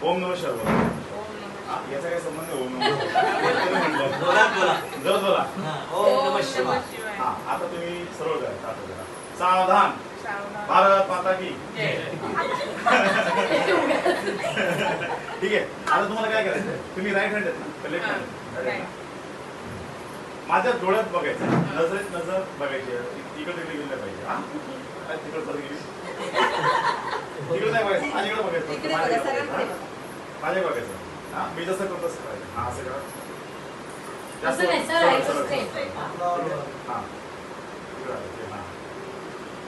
ओम नमः शिवाय बोला. याचा काय संबंध आहे ओम नमः जरा बोला. ओम नमः शिवाय. हा आता तुम्ही सरळ करा. सावधान. भारत माता की. ठीक आहे. आता तुम्हाला काय करायचं, तुम्ही राईट हँड आहेत ना, लेफ्ट हँड. माझ्या डोळ्यात बघायचं, नजरेत नजर बघायची, इकडे तिकडे गेलं पाहिजे. हा तिकडे परत गेली, तिकडे नाही बघायचं, माझ्याकडे बघायचं, माझ्या बघायचं. हा मी जसं करतो तसं करायचं. हा असं करा.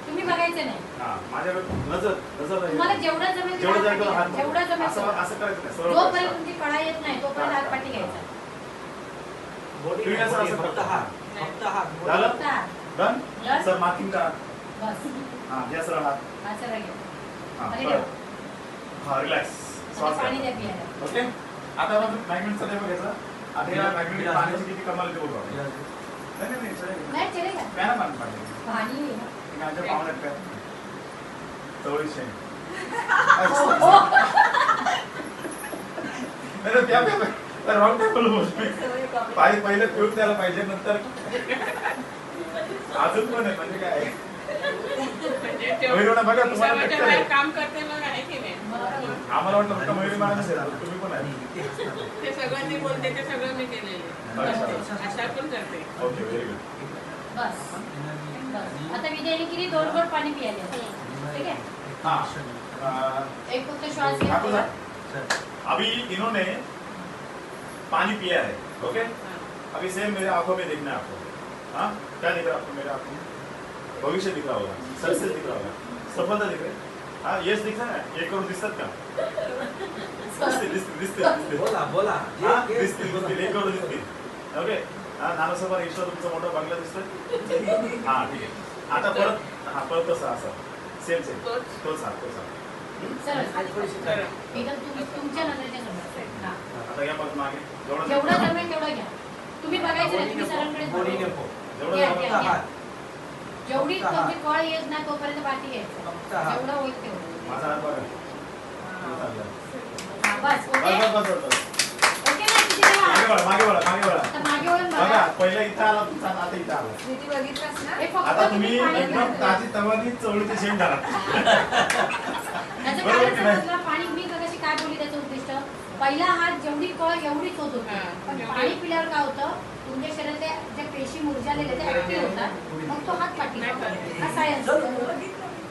तुम्ही बघायचं नाही. हा माझ्याकडे नजर तुम्हाला जेवढं जमेल जेवढं जमेल असं करायचं नाही. जोपर्यंत तुमची कळा येत नाही तोपर्यंत हात पाठी घ्यायचा. झालं डन सर. मार्किंग करा. बस हा घ्या सरळ हात. हा सरळ घ्या. हा रिलॅक्स. पाणी द्या प्यायला. ओके. आता आपण मॅग्नेटचा लेवल घ्यायचा. आता या मॅग्नेटिक पाण्याची किती कमाल ते बोलतो. नाही चलेगा. प्या ना पाणी. पाणी माझ्या पाहुण्यात प्या. चवळीशे राऊंड टेबल पहिले पिऊन द्यायला पाहिजे, नंतर अजून पण आहे. म्हणजे काय बघा तुम्हाला काम करते मग आहे की नाही. आम्हाला वाटलं फक्त मयुरी मॅडम असेल, तुम्ही पण आहे. ते सगळं ते बोलते ते सगळं मी केलेलं. अशा पण करते. Okay very good. बस आता विद्याने केली 2 घोट पाणी पियाले. ठीक है. हाँ एक फक्त श्वास घ्या. अभी इन्होंने पानी पिया है. ओके. अभी सेम मेरे आंखों में देखना है आपको. हाँ क्या दिख रहा है आपको मेरे आंखों में? भविष्य दिख रहा होगा, सक्सेस दिख रहा होगा, सफलता दिख रही है. हाँ यश दिख रहा है. एक करोड़ दिसतात का? दिसते बोला दिसतील 1 करोड दिसतील. ओके. नानासोबत ईश्वर तुमचा मोठा बंगला दिसतोय. हा ठीक आहे. आता परत तसा असा सेम तोच हा. तुमच्या नजरेच्या समोर. आता घ्या मग मागे जेवढं जमेल तेवढं घ्या. तुम्ही बघायचं नाही, तुम्ही सरांकडे जेवढी तुमची कळ येत नाही तोपर्यंत पाठी घ्यायचं. जेवढं होईल तेवढं. माझा हात बघा. बस ओके. ओके ना किती वेळा? मागे वळा. मागे वळून बघा बघा. पहिला इथं आला तुमचा, आता इथं आला. बघितलंस ना. आता तुम्ही एकदम ताजी तवानी चवळीचे शेंग घाला. त्याचं कारण समजलं. पाणी मी कशी काय बोलली त्याचं उद्दिष्ट. पहिला हात जेवढी कळ एवढीच होत होती, पण पाणी पिल्यावर काय होतं, तुमच्या शरीरातल्या ज्या पेशी मुरझालेल्या त्या ऍक्टिव्ह होतात, मग तो हात पाठी. हा सायन्स.